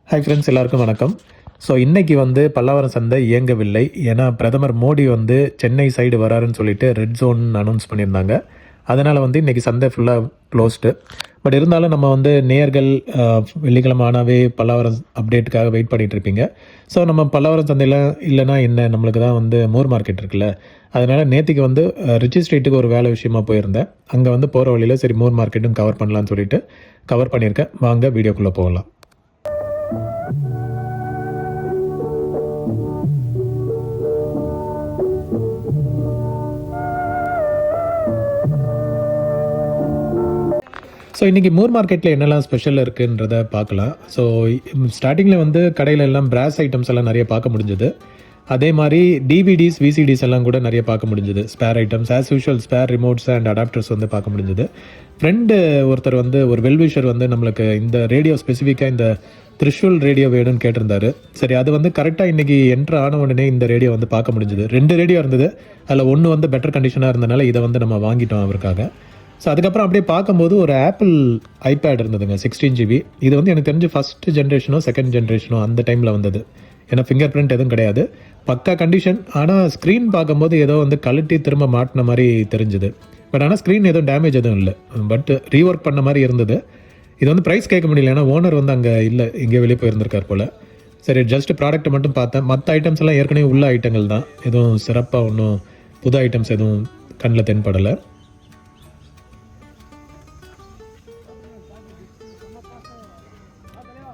Hi friends, எல்லாருக்கும் வணக்கம். So இன்றைக்கி வந்து பல்லாவரம் சந்தை இயங்கவில்லை. ஏன்னா பிரதமர் மோடி வந்து சென்னை சைடு வராருன்னு சொல்லிட்டு ரெட் ஜோன் அனௌன்ஸ் பண்ணியிருந்தாங்க. அதனால் வந்து இன்றைக்கி சந்தை ஃபுல்லாக க்ளோஸ்டு. பட் இருந்தாலும் நம்ம வந்து நேயர்கள் வெள்ளிக்கிழமை ஆனாவே பல்லாவரம் அப்டேட்டுக்காக வெயிட் பண்ணிகிட்டு இருப்பீங்க. ஸோ நம்ம பல்லாவரம் சந்தையில் இல்லைனா என்ன, நம்மளுக்கு தான் வந்து மூர் மார்க்கெட் இருக்குல்ல, அதனால் நேற்றுக்கு வந்து ரிச்சி ஸ்ட்ரீட்டுக்கு ஒரு வேலை விஷயமா போயிருந்தேன். அங்கே வந்து போகிற வழியில் சரி மூர் மார்க்கெட்டும் கவர் பண்ணலான்னு சொல்லிட்டு கவர் பண்ணியிருக்கேன். வாங்க வீடியோக்குள்ளே போகலாம். ஸோ இன்றைக்கி மூர் மார்க்கெட்டில் என்னெல்லாம் ஸ்பெஷல் இருக்குன்றதை பார்க்கலாம். ஸோ ஸ்டார்டிங்கில் வந்து கடையில் எல்லாம் பிராஸ் ஐட்டம்ஸ் எல்லாம் நிறைய பார்க்க முடிஞ்சது. அதே மாதிரி டிவிடிஸ், விசிடிஸ் எல்லாம் கூட நிறைய பார்க்க முடிஞ்சது. Spare items as usual, spare remotes and adapters வந்து பார்க்க முடிஞ்சது. ஃப்ரெண்டு ஒருத்தர் வந்து ஒரு வெல்விஷர் வந்து நம்மளுக்கு இந்த ரேடியோ ஸ்பெசிஃபிக்காக இந்த த்ரிஷூல் ரேடியோ வேணும்னு கேட்டிருந்தாரு. சரி, அது வந்து கரெக்டாக இன்றைக்கி என்ட்ரு ஆன உடனே இந்த ரேடியோ வந்து பார்க்க முடிஞ்சது. 2 ரேடியோ இருந்தது. அதில் ஒன்று வந்து பெட்டர் கண்டிஷனாக இருந்தனால இதை வந்து நம்ம வாங்கிட்டோம் அவருக்காக. ஸோ அதுக்கப்புறம் அப்படியே பார்க்கும்போது ஒரு ஆப்பிள் ஐபேட் இருந்ததுங்க, 16 GB. இது வந்து எனக்கு தெரிஞ்சு ஃபஸ்ட்டு ஜென்ரேஷனோ செகண்ட் ஜென்ரேஷனோ அந்த டைமில் வந்தது. ஏன்னா ஃபிங்கர் பிரிண்ட் எதுவும் கிடையாது, பக்கா கண்டிஷன். ஆனால் ஸ்க்ரீன் பார்க்கும்போது ஏதோ வந்து கழட்டி திரும்ப மாட்டின மாதிரி தெரிஞ்சுது. பட் ஆனால் ஸ்க்ரீன் எதுவும் டேமேஜ் எதுவும் இல்லை, பட் ரீஒர்க் பண்ண மாதிரி இருந்தது. இது வந்து ப்ரைஸ் கேட்க முடியல, ஏன்னா ஓனர் வந்து அங்கே இல்லை, எங்கேயோ வெளியே போயிருந்திருக்கார் போல். சரி, ஜஸ்ட் ப்ராடக்ட்டை மட்டும் பார்த்தேன். மற்ற ஐட்டம்ஸ் எல்லாம் ஏற்கனவே உள்ள ஐட்டங்கள் தான், எதுவும் சிறப்பாக ஒன்றும் புது ஐட்டம்ஸ் எதுவும் கண்ணில் தென்படலை.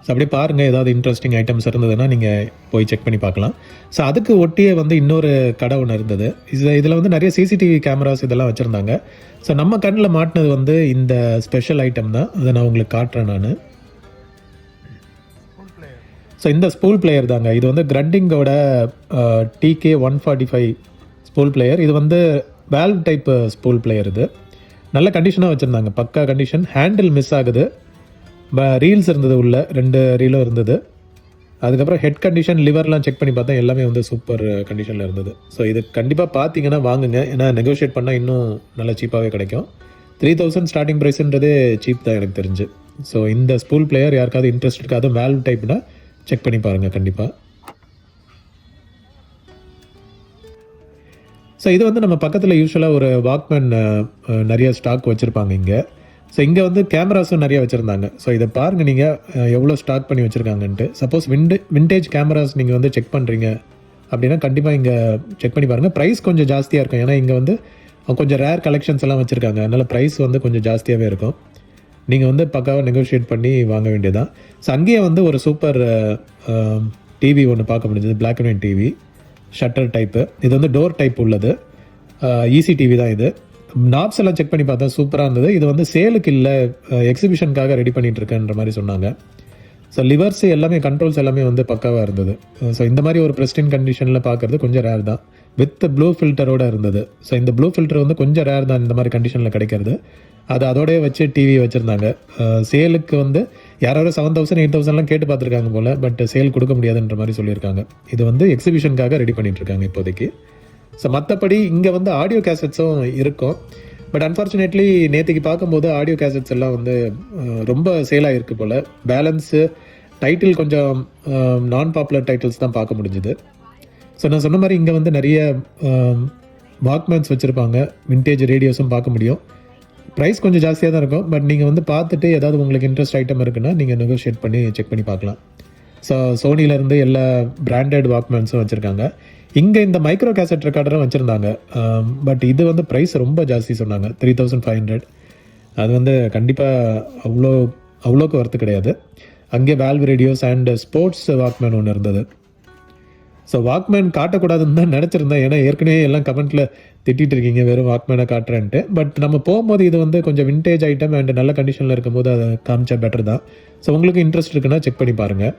ஸோ அப்படியே பாருங்கள், ஏதாவது இன்ட்ரெஸ்டிங் ஐட்டம்ஸ் இருந்ததுன்னா நீங்கள் போய் செக் பண்ணி பார்க்கலாம். ஸோ அதுக்கு ஒட்டியே வந்து இன்னொரு கடை ஒன்று இருந்தது. இதில் வந்து நிறைய சிசிடிவி கேமராஸ் இதெல்லாம் வச்சுருந்தாங்க. ஸோ நம்ம கண்ணில் மாட்டினது வந்து இந்த ஸ்பெஷல் ஐட்டம் தான். அதை நான் உங்களுக்கு காட்டுறேன் நான். ஸோ இந்த ஸ்பூல் பிளேயர் தாங்க. இது வந்து கிரண்டிங்கோட TK145 ஸ்பூல் பிளேயர். இது வந்து வேல்வ் டைப் ஸ்பூல் பிளேயர். இது நல்ல கண்டிஷனாக வச்சுருந்தாங்க, பக்கா கண்டிஷன். ஹேண்டில் மிஸ் ஆகுது, ரீல்ஸ் இருந்தது, உள்ள 2 ரீலும் இருந்தது. அதுக்கப்புறம் ஹெட் கண்டிஷன், லிவர்லாம் செக் பண்ணி பார்த்தா எல்லாமே வந்து சூப்பர் கண்டிஷனில் இருந்தது. ஸோ இது கண்டிப்பாக பார்த்தீங்கன்னா வாங்குங்க, ஏன்னா நெகோஷியேட் பண்ணால் இன்னும் நல்லா சீப்பாகவே கிடைக்கும். 3000 ஸ்டார்டிங் ப்ரைஸுன்றதே சீப் தான் எனக்கு தெரிஞ்சு. ஸோ இந்த ஸ்பூல் பிளேயர் யாருக்காவது இன்ட்ரெஸ்ட் இருக்குது, அதுவும் வேல்வ் டைப்னா செக் பண்ணி பாருங்கள் கண்டிப்பாக. ஸோ இது வந்து நம்ம பக்கத்தில் யூஸ்வலாக ஒரு வாக்மேன் நிறைய ஸ்டாக் வச்சுருப்பாங்க இங்கே. ஸோ இங்கே வந்து கேமராஸும் நிறைய வச்சுருந்தாங்க. ஸோ இதை பாருங்கள் நீங்கள் எவ்வளோ ஸ்டாக் பண்ணி வச்சுருக்காங்கன்ட்டு. சப்போஸ் விண்டேஜ் கேமராஸ் நீங்கள் வந்து செக் பண்ணுறீங்க அப்படின்னா கண்டிப்பாக இங்கே செக் பண்ணி பாருங்கள். ப்ரைஸ் கொஞ்சம் ஜாஸ்தியாக இருக்கும், ஏன்னா இங்கே வந்து கொஞ்சம் ரேர் கலெக்ஷன்ஸ் எல்லாம் வச்சுருக்காங்க. அதனால் ப்ரைஸ் வந்து கொஞ்சம் ஜாஸ்தியாகவே இருக்கும். நீங்கள் வந்து பக்காவாக நெகோஷியேட் பண்ணி வாங்க வேண்டியதான். ஸோ அங்கேயே வந்து ஒரு சூப்பர் டிவி ஒன்று பார்க்க முடிஞ்சது, black and white TV, shutter type. இது வந்து டோர் டைப் உள்ளது, ஈஸி டிவி தான் இது. நாப்ஸ் எல்லாம் செக் பண்ணி பார்த்தா சூப்பராக இருந்தது. இது வந்து சேலுக்கு இல்லை, எக்ஸிபிஷனுக்காக ரெடி பண்ணிகிட்டு இருக்கேன்ற மாதிரி சொன்னாங்க. ஸோ லிவர்ஸ் எல்லாமே, கண்ட்ரோல்ஸ் எல்லாமே வந்து பக்காவாக இருந்தது. ஸோ இந்த மாதிரி ஒரு பிரெஸ்டின் கண்டிஷனில் பார்க்குறது கொஞ்சம் ரேர் தான். வித் ப்ளூ ஃபில்டரோடு இருந்தது. ஸோ இந்த ப்ளூ ஃபில்டர் வந்து கொஞ்சம் ரேர் தான் இந்த மாதிரி கண்டிஷனில் கிடைக்கிறது. அது அதோடய வச்சு டிவி வச்சுருந்தாங்க. சேலுக்கு வந்து யாராவது 7000 8000லாம் கேட்டு பார்த்துருக்காங்க போல், பட் சேல் கொடுக்க முடியாதுன்ற மாதிரி சொல்லியிருக்காங்க. இது வந்து எக்ஸிபிஷனுக்காக ரெடி பண்ணிகிட்ருக்காங்க இப்போதைக்கு. ஸோ மற்றபடி இங்கே வந்து ஆடியோ கேசட்ஸும் இருக்கும். பட் அன்ஃபார்ச்சுனேட்லி நேற்றுக்கு பார்க்கும்போது ஆடியோ கேசட்ஸ் எல்லாம் வந்து ரொம்ப சேலாக இருக்குது போல். பேலன்ஸு டைட்டில் கொஞ்சம் நான் பாப்புலர் டைட்டில்ஸ் தான் பார்க்க முடிஞ்சுது. ஸோ நான் சொன்ன மாதிரி இங்கே வந்து நிறைய வாக்மேன்ஸ் வச்சுருப்பாங்க, விண்டேஜ் ரேடியோஸும் பார்க்க முடியும். ப்ரைஸ் கொஞ்சம் ஜாஸ்தியாக தான் இருக்கும், பட் நீங்கள் வந்து பார்த்துட்டு ஏதாவது உங்களுக்கு இன்ட்ரெஸ்ட் ஐட்டம் இருக்குன்னா நீங்கள் நெகோஷியேட் பண்ணி செக் பண்ணி பார்க்கலாம். ஸோ சோனிலேருந்து எல்லா பிராண்டட் வாக்மேன்ஸும் வச்சுருக்காங்க. இங்கே இந்த மைக்ரோ கேசட் ரெக்கார்டரும் வச்சுருந்தாங்க. பட் இது வந்து ப்ரைஸ் ரொம்ப ஜாஸ்தி சொன்னாங்க, 3500. அது வந்து கண்டிப்பாக அவ்வளோக்கு ஒர்த்து கிடையாது. அங்கே valve radios and sports Walkman ஒன்று இருந்தது. ஸோ வாக்மேன் காட்டக்கூடாதுன்னு தான் நினச்சிருந்தேன், ஏன்னா ஏற்கனவே எல்லாம் கமெண்ட்டில் திட்டிகிட்டு இருக்கீங்க வெறும் வாக்மேனை காட்டுறேன்ட்டு. பட் நம்ம போகும்போது இது வந்து கொஞ்சம் விண்டேஜ் ஐட்டம் அண்ட் நல்ல கண்டிஷனில் இருக்கும்போது அதை காமிச்சா பெட்டர் தான். ஸோ உங்களுக்கு இன்ட்ரெஸ்ட் இருக்குன்னா செக் பண்ணி பாருங்கள்.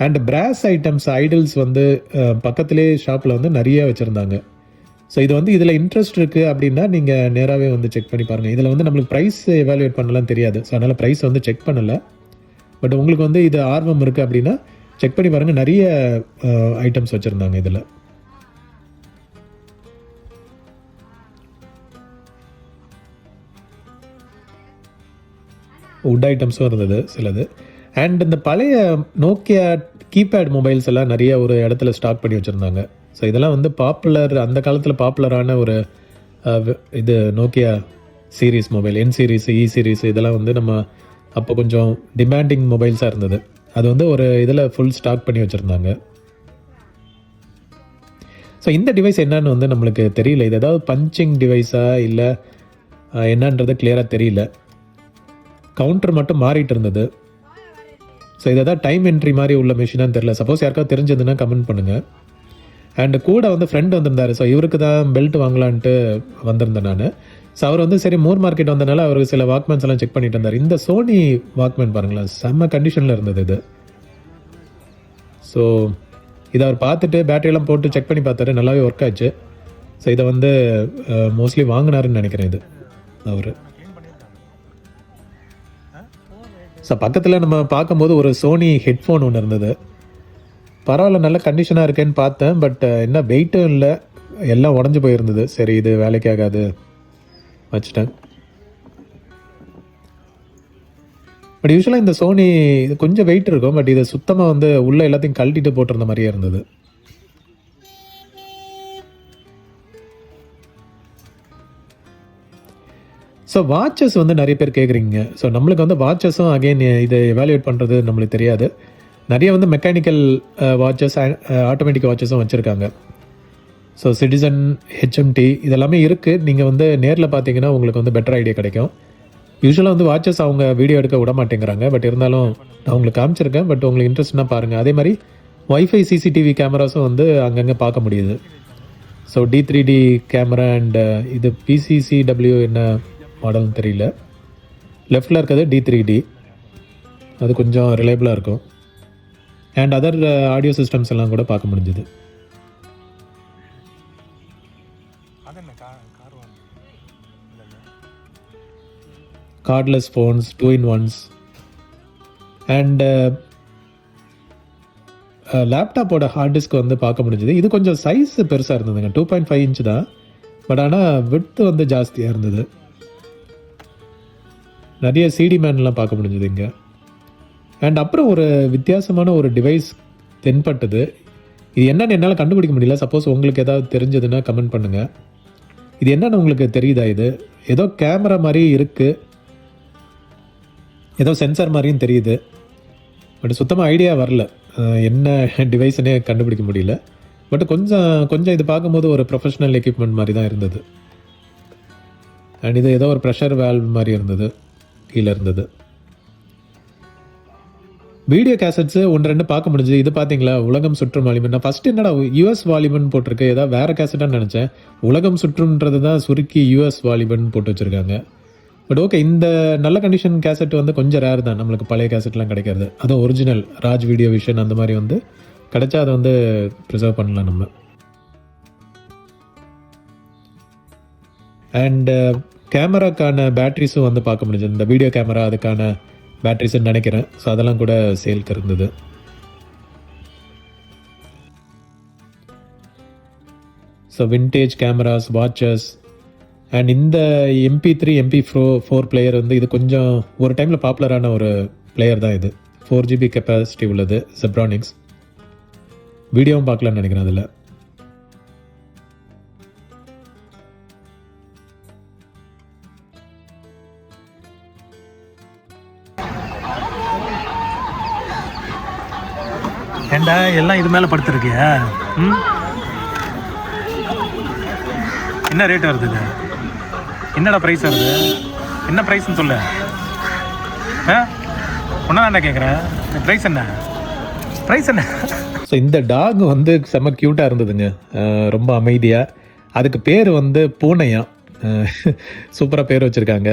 அண்ட் பிராஸ் ஐட்டம்ஸ், ஐடல்ஸ் வந்து பக்கத்துலேயே ஷாப்பில் வந்து நிறைய வச்சுருந்தாங்க. ஸோ இது வந்து இதில் இன்ட்ரெஸ்ட் இருக்குது அப்படின்னா நீங்கள் நேராகவே வந்து செக் பண்ணி பாருங்கள். இதில் வந்து நம்மளுக்கு ப்ரைஸ் எவாலுவேட் பண்ணலாம் தெரியாது. ஸோ அதனால் ப்ரைஸ் வந்து செக் பண்ணலை. பட் உங்களுக்கு வந்து இது ஆர்வம் இருக்குது அப்படின்னா செக் பண்ணி பாருங்கள். நிறைய ஐட்டம்ஸ் வச்சுருந்தாங்க இதில். வுட் ஐட்டம்ஸும் இருந்தது சிலது. அண்ட் இந்த பழைய நோக்கியா கீபேட் மொபைல்ஸ் எல்லாம் நிறைய ஒரு இடத்துல ஸ்டாக் பண்ணி வச்சுருந்தாங்க. ஸோ இதெல்லாம் வந்து பாப்புலர், அந்த காலத்தில் பாப்புலரான ஒரு இது நோக்கியா சீரீஸ் மொபைல், என் சீரீஸ், இ சீரீஸ், இதெல்லாம் வந்து நம்ம அப்போ கொஞ்சம் டிமாண்டிங் மொபைல்ஸாக இருந்தது. அது வந்து ஒரு இதில் ஃபுல் ஸ்டாக் பண்ணி வச்சுருந்தாங்க. ஸோ இந்த டிவைஸ் என்னன்னு வந்து நம்மளுக்கு தெரியல. இது ஏதாவது பஞ்சிங் டிவைஸா இல்லை என்னன்றது கிளியராக தெரியல. கவுண்டர் மட்டும் மாறிட்டு இருந்தது. ஸோ இது ஏதாவது டைம் என்ட்ரி மாதிரி உள்ள மிஷினான்னு தெரியல. சப்போஸ் யாருக்காவது தெரிஞ்சதுன்னா கமெண்ட் பண்ணுங்கள். அண்ட் கூட வந்து ஃப்ரெண்ட் வந்திருந்தார். ஸோ இவருக்கு தான் பெல்ட் வாங்கலான்ட்டு வந்திருந்தேன் நான். ஸோ அவர் வந்து சரி மூர் மார்க்கெட் வந்தனால அவருக்கு சில வாக்மேன்ஸ் எல்லாம் செக் பண்ணிட்டு இருந்தார். இந்த சோனி வாக்மேன் பாருங்களேன், செம்ம கண்டிஷனில் இருந்தது இது. ஸோ இதை அவர் பார்த்துட்டு பேட்டரியெல்லாம் போட்டு செக் பண்ணி பார்த்தாரு, நல்லாவே ஒர்க் ஆச்சு. ஸோ இதை வந்து மோஸ்ட்லி வாங்கினாருன்னு நினைக்கிறேன் இது அவர். ஸோ பக்கத்தில் நம்ம பார்க்கும்போது ஒரு சோனி ஹெட்ஃபோன் ஒன்று இருந்தது. பரவாயில்ல, நல்ல கண்டிஷனாக இருக்கேன்னு பார்த்தேன். பட் என்ன வெயிட்டும் இல்லை, எல்லாம் உடஞ்சி போயிருந்தது. சரி இது வேலைக்கு ஆகாது, வச்சுட்டேன். பட் யூஸ்வலாக இந்த சோனி இது கொஞ்சம் வெயிட் இருக்கும். பட் இதை சுத்தமாக வந்து உள்ளே எல்லாத்தையும் கழட்டிட்டு போட்டிருந்த மாதிரியே இருந்தது. ஸோ வாட்சஸ் வந்து நிறைய பேர் கேட்குறீங்க. ஸோ நம்மளுக்கு வந்து வாட்சஸும் அகெயின் இதை எவாலுவேட் பண்ணுறது நம்மளுக்கு தெரியாது. நிறைய வந்து மெக்கானிக்கல் வாட்சஸ், ஆட்டோமேட்டிக் வாட்சஸும் வச்சுருக்காங்க. ஸோ சிட்டிசன், ஹெச்எம்டி இதெல்லாமே இருக்குது. நீங்கள் வந்து நேரில் பார்த்தீங்கன்னா உங்களுக்கு வந்து பெட்டர் ஐடியா கிடைக்கும். யூஸ்வலாக வந்து வாட்சஸ் அவங்க வீடியோ எடுக்க விட மாட்டேங்கிறாங்க. பட் இருந்தாலும் நான் உங்களுக்கு காமிச்சிருக்கேன். பட் உங்களுக்கு இன்ட்ரெஸ்ட்னா பாருங்கள். அதே மாதிரி வைஃபை சிசிடிவி கேமராஸும் வந்து அங்கங்கே பார்க்க முடியுது. ஸோ D3D கேமரா அண்ட் இது PCCW என்ன மாடல்னு தெரியல. லெஃப்டில் இருக்கிறது D3D, அது கொஞ்சம் ரிலையபிளாக இருக்கும். அண்ட் அதர் ஆடியோ சிஸ்டம்ஸ் எல்லாம் கூட பார்க்க முடிஞ்சுது. கார்ட்லெஸ் ஃபோன்ஸ், 2-in-1s அண்ட் லேப்டாப்போட ஹார்ட் டிஸ்க் வந்து பார்க்க முடிஞ்சுது. இது கொஞ்சம் சைஸ் பெருசாக இருந்ததுங்க, 2.5 inch தான். பட் ஆனால் விட்த் வந்து ஜாஸ்தியாக இருந்தது. நிறைய சிடி மேன்லாம் பார்க்க முடிஞ்சுது இங்கே. அண்ட் அப்புறம் ஒரு வித்தியாசமான ஒரு டிவைஸ் தென்பட்டது. இது என்னன்னு என்னால் கண்டுபிடிக்க முடியல. சப்போஸ் உங்களுக்கு ஏதாவது தெரிஞ்சதுன்னா கமெண்ட் பண்ணுங்கள். இது என்னன்னு உங்களுக்கு தெரியுதா? இது ஏதோ கேமரா மாதிரி இருக்குது, ஏதோ சென்சார் மாதிரியும் தெரியுது. பட் சுத்தமாக ஐடியா வரல, என்ன டிவைஸ்னே கண்டுபிடிக்க முடியல. பட் கொஞ்சம் இது பார்க்கும்போது ஒரு ப்ரொஃபஷ்னல் எக்யூப்மெண்ட் மாதிரி தான் இருந்தது. அண்ட் இது ஏதோ ஒரு ப்ரெஷர் வேல்வ் மாதிரி இருந்தது, கீழே இருந்தது. வீடியோ கேசட்ஸு 1-2 பார்க்க முடிஞ்சுது. இது பார்த்தீங்களா, உலகம் சுற்றும் வாலிபன். நான் ஃபஸ்ட்டு என்னடா US வாலிபன் போட்டிருக்கு, ஏதாவது வேறு கேசட்டான்னு நினச்சேன். உலகம் சுற்றும்ன்றது தான் சுருக்கி US வாலிபன் போட்டு வச்சுருக்காங்க. பட் ஓகே, இந்த நல்ல கண்டிஷன் கேசட் வந்து கொஞ்சம் ரேர் தான், நம்மளுக்கு பழைய கேசட்லாம் கிடைக்காது. அதுவும் ஒரிஜினல் ராஜ் வீடியோ விஷன் அந்த மாதிரி வந்து கிடைச்சா அதை வந்து ப்ரிசர்வ் பண்ணலாம் நம்ம. அண்டு கேமராக்கான பேட்ரிஸும் வந்து பார்க்க முடிஞ்சது. இந்த வீடியோ கேமரா அதுக்கான பேட்ரிஸ்ன்னு நினைக்கிறேன். ஸோ அதெல்லாம் கூட சேல்க்கு இருந்தது. So vintage cameras, watches and இந்த MP3 MP4 பிளேயர் வந்து இது கொஞ்சம் ஒரு டைமில் பாப்புலரான ஒரு பிளேயர் தான் இது. 4GB கெப்பாசிட்டி உள்ளது, ஜெப்ரானிக்ஸ். வீடியோவும் பார்க்கலான்னு நினைக்கிறேன் அதில். ஏண்டா எல்லாம் இது மேலே படுத்துருக்கியா? என்ன ரேட் வருது இது? என்னடா ப்ரைஸ் வருது? என்ன ப்ரைஸ்ன்னு சொல்லு. ஒன்றா தாண்டா கேட்குறேன். ப்ரைஸ் என்ன? ப்ரைஸ் என்ன? ஸோ இந்த டாக் வந்து செம்ம க்யூட்டாக இருந்ததுங்க, ரொம்ப அமைதியாக. அதுக்கு பேர் வந்து பூனையா, சூப்பராக பேர் வச்சுருக்காங்க.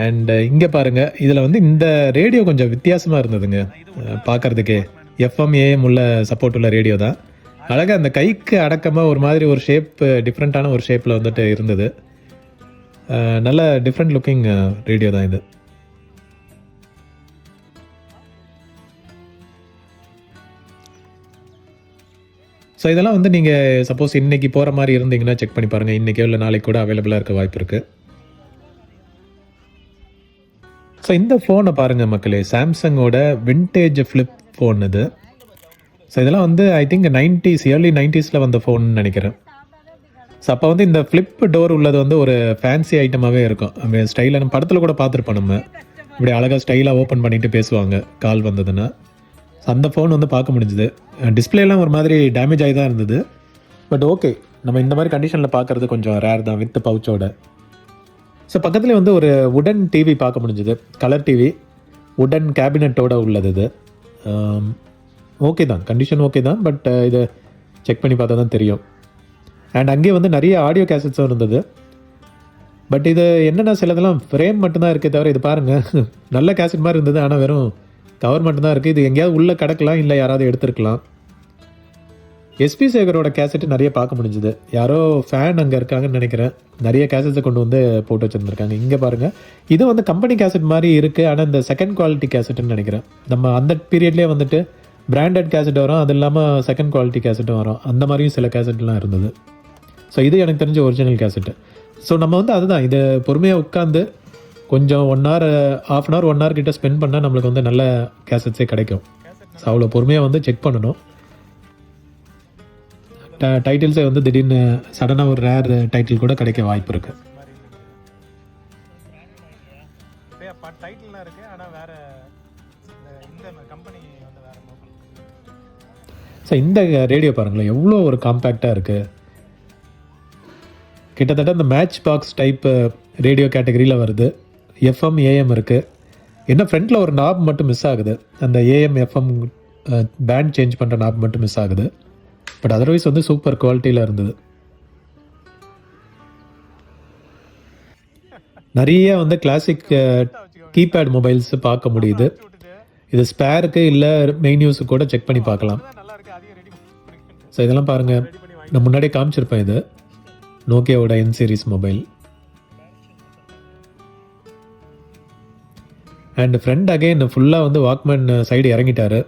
அண்ட் இங்கே பாருங்கள், இதில் வந்து இந்த ரேடியோ கொஞ்சம் வித்தியாசமாக இருந்ததுங்க பார்க்குறதுக்கே. FM AM உள்ள சப்போர்ட் உள்ள ரேடியோ தான். அழகாக அந்த கைக்கு அடக்கமாக ஒரு மாதிரி ஒரு ஷேப், டிஃப்ரெண்ட்டான ஒரு ஷேப்பில் வந்துட்டு இருந்தது. நல்ல டிஃப்ரெண்ட் லுக்கிங் ரேடியோ தான் இது. ஸோ இதெல்லாம் வந்து நீங்கள் சப்போஸ் இன்றைக்கி போகிற மாதிரி இருந்தீங்கன்னா செக் பண்ணி பாருங்கள். இன்றைக்கோ இல்லை நாளைக்கு கூட அவைலபிளாக இருக்க வாய்ப்பு இருக்குது. ஸோ இந்த ஃபோனை பாருங்கள் மக்களே, சாம்சங்கோட விண்டேஜ் ஃப்ளிப் ஃபோன் இது. ஸோ இதெல்லாம் வந்து I think 90s early 90s வந்த ஃபோன் நினைக்கிறேன். ஸோ அப்போ வந்து இந்த ஃப்ளிப் டோர் உள்ளது வந்து ஒரு ஃபேன்சி ஐட்டமாகவே இருக்கும். அப்படி ஸ்டைலாக நம்ம படத்தில் கூட பார்த்துருப்போம். நம்ம இப்படி அழகாக ஸ்டைலாக ஓப்பன் பண்ணிவிட்டு பேசுவாங்க கால் வந்ததுன்னா. ஸோ அந்த ஃபோன் வந்து பார்க்க முடிஞ்சுது. டிஸ்பிளேலாம் ஒரு மாதிரி டேமேஜ் ஆகி தான் இருந்தது. பட் ஓகே, நம்ம இந்த மாதிரி கண்டிஷனில் பார்க்குறது கொஞ்சம் ரேர் தான் வித் பவுச்சோட. ஸோ பக்கத்துலேயே வந்து ஒரு உடன் டிவி பார்க்க முடிஞ்சுது. கலர் டிவி உடன் கேபினட்டோட உள்ளது இது. ஓகே தான், கண்டிஷன் ஓகே தான். பட் இதை செக் பண்ணி பார்த்தா தான் தெரியும். அண்ட் அங்கேயே வந்து நிறைய ஆடியோ கேசட்ஸும் இருந்தது. பட் இது என்னென்னா சிலதெல்லாம் ஃப்ரேம் மட்டும்தான் இருக்கே தவிர, இது பாருங்கள் நல்ல கேசட் மாதிரி இருந்தது. ஆனால் வெறும் கவர் மட்டும்தான் இருக்குது. இது எங்கேயாவது உள்ளே கிடக்கலாம், இல்லை யாராவது எடுத்துருக்கலாம். எஸ்பி சேகரோட கேசட்டு நிறைய பார்க்க முடிஞ்சுது. யாரோ ஃபேன் அங்கே இருக்காங்கன்னு நினைக்கிறேன். நிறைய கேசட்ஸை கொண்டு வந்து போட்டு வச்சுருந்துருக்காங்க. இங்கே பாருங்கள், இது வந்து கம்பெனி கேசட் மாதிரி இருக்குது. ஆனால் இந்த செகண்ட் குவாலிட்டி கேசட்டுன்னு நினைக்கிறேன். நம்ம அந்த பீரியட்லேயே வந்துட்டு பிராண்டட் கேசட் வரும், அது இல்லாமல் செகண்ட் குவாலிட்டி கேசட்டும் வரும். அந்த மாதிரியும் சில கேசட்லாம் இருந்தது. ஸோ இது எனக்கு தெரிஞ்ச ஒரிஜினல் கேசட்டு. ஸோ நம்ம வந்து அதுதான், இது பொறுமையாக உட்காந்து கொஞ்சம் 1 hour, ½ hour 1 hour கிட்ட ஸ்பெண்ட் பண்ணால் நம்மளுக்கு வந்து நல்ல கேசட்ஸே கிடைக்கும். ஸோ அவ்வளோ பொறுமையாக வந்து செக் பண்ணணும். டைட்டில்ஸே வந்து திடீர்னு சடனாக ஒரு ரேர் டைட்டில் கூட கிடைக்க வாய்ப்பு இருக்குது. ஸோ இந்த ரேடியோ பாருங்களேன், எவ்வளோ ஒரு காம்பேக்டாக இருக்குது. கிட்டத்தட்ட இந்த மேட்ச் பாக்ஸ் டைப் ரேடியோ கேட்டகரியில் வருது. எஃப்எம் ஏஎம் இருக்குது. என்ன ஃப்ரண்ட்டில் ஒரு நாப் மட்டும் மிஸ் ஆகுது. அந்த ஏஎம் எஃப்எம் பேண்ட் சேஞ்ச் பண்ணுற நாப் மட்டும் மிஸ் ஆகுது. பட் அதர்வைஸ் வந்து சூப்பர் குவாலிட்டியில் இருந்தது. நிறைய வந்து கிளாசிக் கீபேட் மொபைல்ஸ் பார்க்க முடியுது. இது ஸ்பேருக்கு இல்லை மெயின் யூஸுக்கு கூட செக் பண்ணி பார்க்கலாம். ஸோ இதெல்லாம் பாருங்கள், நான் முன்னாடியே காமிச்சிருப்பேன். இது நோக்கியாவோட N series mobile. And friend again ஃபுல்லாக வந்து வாக்மேன் சைடு இறங்கிட்டார்.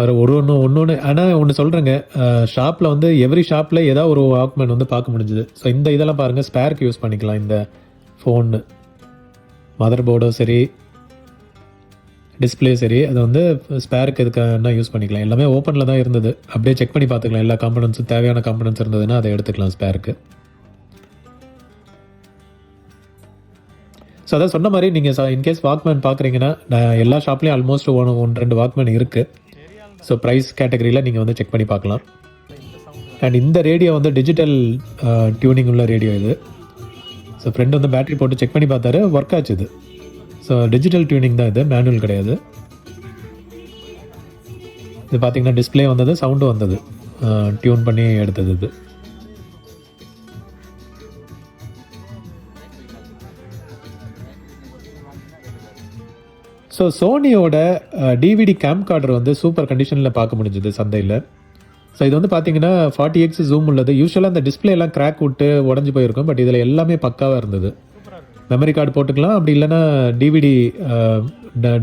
அவர் ஒன்று ஆனால் ஒன்று சொல்கிறேங்க, ஷாப்பில் வந்து எவ்ரி ஷாப்பில் ஏதாவது ஒரு வாக்மேன் வந்து பார்க்க முடிஞ்சுது. ஸோ இந்த இதெல்லாம் பாருங்கள், ஸ்பேருக்கு யூஸ் பண்ணிக்கலாம். இந்த ஃபோனு மதர் போர்டும் சரி, டிஸ்பிளே சரி, அதை வந்து ஸ்பேருக்கு எதுக்காக யூஸ் பண்ணிக்கலாம். எல்லாமே ஓப்பனில் தான் இருந்தது. அப்படியே செக் பண்ணி பார்த்துக்கலாம். எல்லா காம்பனன்ஸும் தேவையான காம்பனன்ஸ் இருந்ததுன்னா அதை எடுத்துக்கலாம் ஸ்பேருக்கு. ஸோ அதான் சொன்ன மாதிரி நீங்கள் இன்கேஸ் வாக்மேன் பார்க்குறீங்கன்னா, எல்லா ஷாப்லேயும் ஆல்மோஸ்ட் 1-2 வாக்மேன் இருக்குது. ஸோ ப்ரைஸ் கேட்டகரியில் நீங்கள் வந்து செக் பண்ணி பார்க்கலாம். அண்ட் இந்த ரேடியோ வந்து டிஜிட்டல் டியூனிங் உள்ள ரேடியோ இது. ஸோ ஃப்ரெண்ட் வந்து பேட்டரி போட்டு செக் பண்ணி பார்த்தாரு, ஒர்க் ஆச்சு இது. ஸோ டிஜிட்டல் டியூனிங் தான் இது, மேனுவல் கிடையாது. இது பார்த்திங்கன்னா டிஸ்பிளே வந்தது, சவுண்டும் வந்தது, டியூன் பண்ணி எடுத்தது இது. ஸோ சோனியோட டிவிடி கேம்கார்டர் வந்து சூப்பர் கண்டிஷனில் பார்க்க முடிஞ்சுது சந்தையில். ஸோ இது வந்து பார்த்தீங்கன்னா 40x ஜூம் உள்ளது. யூஸ்வலாக அந்த டிஸ்பிளேலாம் கிராக் விட்டு உடஞ்சி போயிருக்கும். பட் இதில் எல்லாமே பக்காவாக இருந்தது. மெமரி கார்டு போட்டுக்கலாம், அப்படி இல்லைனா டிவிடி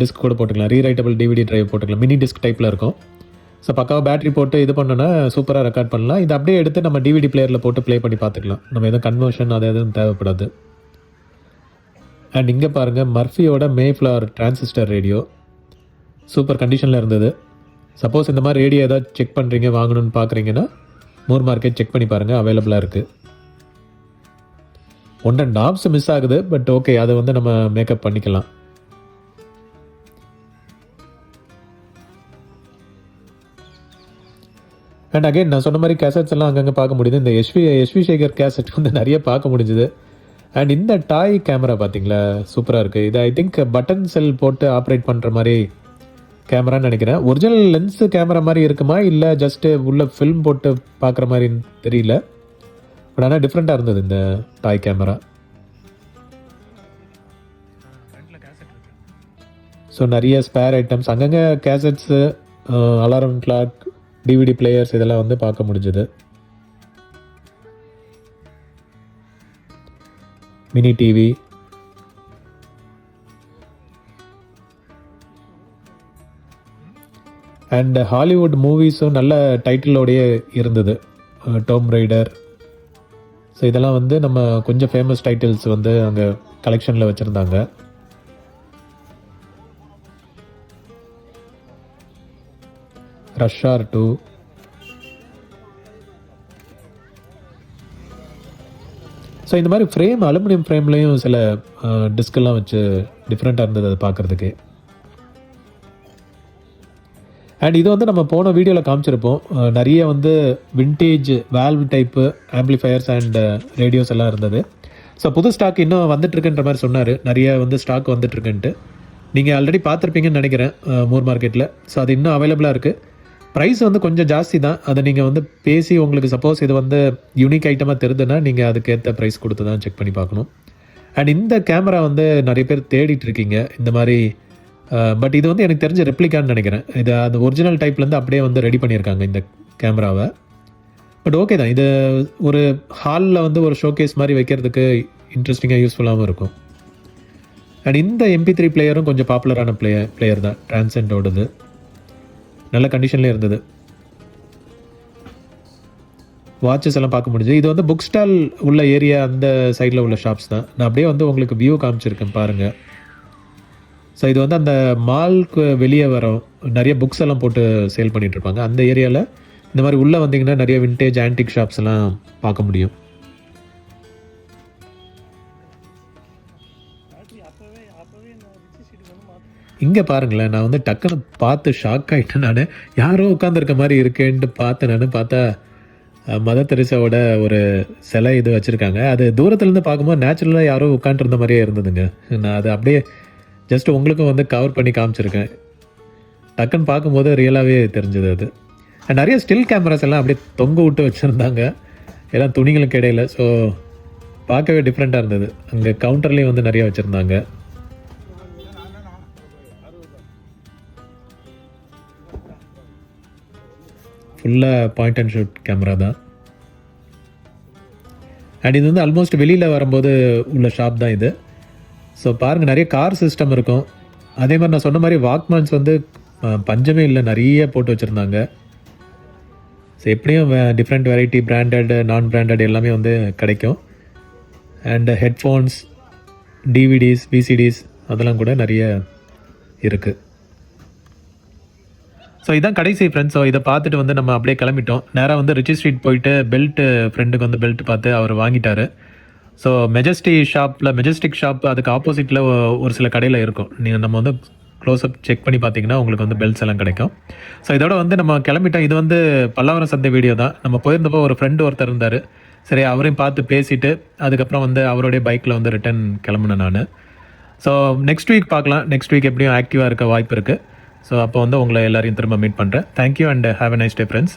டிஸ்க் கூட போட்டுக்கலாம். ரீரைட்டபிள் டிவிடி ட்ரைவ் போட்டுக்கலாம். மினி டிஸ்க் டைப்பில் இருக்கும். ஸோ பக்காவாக பேட்டரி போட்டு இது பண்ணோன்னா சூப்பராக ரெக்கார்ட் பண்ணலாம். இது அப்படியே எடுத்து நம்ம டிவிடி பிளேயரில் போட்டு ப்ளே பண்ணி பார்த்துக்கலாம். நம்ம எதுவும் கன்வர்ஷன் அது எதுவும் தேவைப்படாது. அண்ட் இங்கே பாருங்கள், மர்ஃபியோட மேஃப்ளவர் டிரான்சிஸ்டர் ரேடியோ சூப்பர் கண்டிஷனில் இருந்தது. சப்போஸ் இந்த மாதிரி ரேடியோ ஏதாவது செக் பண்ணுறீங்க, வாங்கணும்னு பார்க்குறீங்கன்னா மூர் மார்க்கெட் செக் பண்ணி பாருங்கள், அவைலபிளாக இருக்குது. ஒன்றை நாப்ஸ் மிஸ் ஆகுது, பட் ஓகே, அதை வந்து நம்ம மேக்கப் பண்ணிக்கலாம். அண்ட் அகைன் நான் சொன்ன மாதிரி கேசட்ஸ் எல்லாம் அங்கங்கே பார்க்க முடியுது. இந்த எஸ்வி சேகர் கேசட் வந்து நிறைய பார்க்க முடிஞ்சுது. அண்ட் இந்த டாய் கேமரா பார்த்தீங்களா, சூப்பராக இருக்குது. இது ஐ திங்க் பட்டன் செல் போட்டு ஆப்ரேட் பண்ணுற மாதிரி கேமரான்னு நினைக்கிறேன். ஒரிஜினல் லென்ஸு கேமரா மாதிரி இருக்குமா, இல்லை ஜஸ்ட்டு உள்ள ஃபில்ம் போட்டு பார்க்குற மாதிரின்னு தெரியல. பட் ஆனால் டிஃப்ரெண்ட்டாக இருந்தது இந்த டாய் கேமரா. ஸோ நிறைய ஸ்பேர் ஐட்டம்ஸ், அங்கங்கே cassettes, alarm clock, DVD players இதெல்லாம் வந்து பார்க்க முடிஞ்சுது. மினி டிவி, அண்ட் ஹாலிவுட் மூவிஸும் நல்ல டைட்டிலோடையே இருந்தது. டோம் ரைடர். ஸோ இதெல்லாம் வந்து நம்ம கொஞ்சம் ஃபேமஸ் டைட்டில்ஸ் வந்து அங்கே கலெக்ஷனில் வச்சுருந்தாங்க. ரஷ்ஷார் 2. ஸோ இந்த மாதிரி ஃப்ரேம் அலுமினியம் ஃப்ரேம்லேயும் சில டிஸ்கெல்லாம் வச்சு டிஃப்ரெண்ட்டாக இருந்தது அது பார்க்குறதுக்கு. அண்ட் இது வந்து நம்ம போன வீடியோவில் காமிச்சிருப்போம். நிறைய வந்து vintage valve type amplifiers and radios எல்லாம் இருந்தது. ஸோ புது ஸ்டாக் இன்னும் வந்துட்டுருக்குன்ற மாதிரி சொன்னார். நிறைய வந்து ஸ்டாக் வந்துட்டுருக்குன்ட்டு நீங்கள் ஆல்ரெடி பார்த்துருப்பீங்கன்னு நினைக்கிறேன் மூர் மார்க்கெட்டில். ஸோ அது இன்னும் அவைலபிளாக இருக்குது. ப்ரைஸ் வந்து கொஞ்சம் ஜாஸ்தி தான். அதை நீங்கள் வந்து பேசி உங்களுக்கு சப்போஸ் இது வந்து யூனிக் ஐட்டமாக தெரியுதுன்னா நீங்கள் அதுக்கேற்ற ப்ரைஸ் கொடுத்து தான் செக் பண்ணி பார்க்கணும். அண்ட் இந்த கேமரா வந்து நிறைய பேர் தேடிட்டு இருக்கீங்க இந்த மாதிரி. பட் இது வந்து எனக்கு தெரிஞ்ச ரெப்ளிகான்னு நினைக்கிறேன். இது அந்த ஒரிஜினல் டைப்லேருந்து அப்படியே வந்து ரெடி பண்ணியிருக்காங்க இந்த கேமராவை. பட் ஓகே தான். இது ஒரு ஹாலில் வந்து ஒரு ஷோகேஸ் மாதிரி வைக்கிறதுக்கு இன்ட்ரெஸ்டிங்காக யூஸ்ஃபுல்லாகவும் இருக்கும். அண்ட் இந்த MP3 பிளேயரும் கொஞ்சம் பாப்புலரான பிளேயர் தான். டிரான்சென்டோடது நல்ல கண்டிஷன்லேயே இருந்தது. வாட்சஸ் எல்லாம் பார்க்க முடிஞ்சு. இது வந்து புக் ஸ்டால் உள்ள ஏரியா அந்த சைடில் உள்ள ஷாப்ஸ் தான். நான் அப்படியே வந்து உங்களுக்கு வியூ காமிச்சிருக்கேன் பாருங்கள். ஸோ இது வந்து அந்த மால்க்கு வெளியே வரோம் நிறைய புக்ஸ் எல்லாம் போட்டு சேல் பண்ணிகிட்டு இருப்பாங்க. அந்த ஏரியாவில் இந்த மாதிரி உள்ளே வந்தீங்கன்னா நிறைய விண்டேஜ் ஆன்டிக் ஷாப்ஸ் எல்லாம் பார்க்க முடியும். இங்கே பாருங்களேன், நான் வந்து டக்குன்னு பார்த்து ஷாக் ஆகிட்டேன். நான் யாரோ உட்காந்துருக்க மாதிரி இருக்கேன்ட்டு பார்த்தேன். நான் பார்த்தா மதர் தெரேசாவோட ஒரு சிலை இது வச்சுருக்காங்க. அது தூரத்துலேருந்து பார்க்கும்போது நேச்சுரலாக யாரோ உட்காந்துருந்த மாதிரியே இருந்ததுங்க. நான் அதை அப்படியே ஜஸ்ட் உங்களுக்கும் வந்து கவர் பண்ணி காமிச்சிருக்கேன். டக்குன்னு பார்க்கும்போது ரியலாகவே தெரிஞ்சது அது. நிறைய ஸ்டில் கேமராஸ் எல்லாம் அப்படியே தொங்க விட்டு வச்சுருந்தாங்க எல்லாம் துணிகளுக்கு இடையில. ஸோ பார்க்கவே டிஃப்ரெண்ட்டாக இருந்தது. அங்கே கவுண்டர்லேயும் வந்து நிறைய வச்சுருந்தாங்க. ஃபுல்லாக பாயிண்ட் அண்ட் ஷூட் கேமரா தான். அண்ட் இது வந்து ஆல்மோஸ்ட் வெளியில் வரும்போது உள்ள ஷாப் தான் இது. ஸோ பாருங்கள், நிறைய கார் சிஸ்டம் இருக்கும். அதே மாதிரி நான் சொன்ன மாதிரி வாக்மேன்ஸ் வந்து பஞ்சமே இல்லை, நிறைய போட்டு வச்சுருந்தாங்க. ஸோ எப்படியும் டிஃப்ரெண்ட் வெரைட்டி பிராண்டட் நான் பிராண்டட் எல்லாமே வந்து கிடைக்கும். அண்ட் ஹெட்ஃபோன்ஸ், டிவிடிஸ், VCDs அதெல்லாம் கூட நிறைய இருக்குது. ஸோ இதான் கடைசி ஃப்ரெண்ட்ஸ். ஸோ இதை பார்த்துட்டு வந்து நம்ம அப்படியே கிளம்பிட்டோம். நேராக வந்து ரிச்சி ஸ்ட்ரீட் போயிட்டு பெல்ட்டு ஃப்ரெண்டுக்கு வந்து பெல்ட் பார்த்து அவர் வாங்கிட்டார். ஸோ மெஜஸ்டிக் ஷாப் அதுக்கு ஆப்போசிட்டில் ஒரு சில கடையில் இருக்கும். நீங்கள் நம்ம வந்து க்ளோஸ்அப் செக் பண்ணி பார்த்தீங்கன்னா உங்களுக்கு வந்து பெல்ட்ஸ் எல்லாம் கிடைக்கும். ஸோ இதோட வந்து நம்ம கிளம்பிட்டோம். இது வந்து பல்லாவரம் சந்தை வீடியோ தான். நம்ம போயிருந்தப்போ ஒரு ஃப்ரெண்டு ஒருத்தர் இருந்தார். சரி, அவரையும் பார்த்து பேசிவிட்டு அதுக்கப்புறம் வந்து அவருடைய பைக்கில் வந்து ரிட்டன் கிளம்புனேன் நான். ஸோ நெக்ஸ்ட் வீக் பார்க்கலாம். நெக்ஸ்ட் வீக் எப்படியும் ஆக்டிவாக இருக்க வாய்ப்பு இருக்குது. ஸோ அப்போ வந்து உங்களை எல்லாரையும் திரும்ப மீட் பண்ணுறேன். Thank you and have a nice day friends.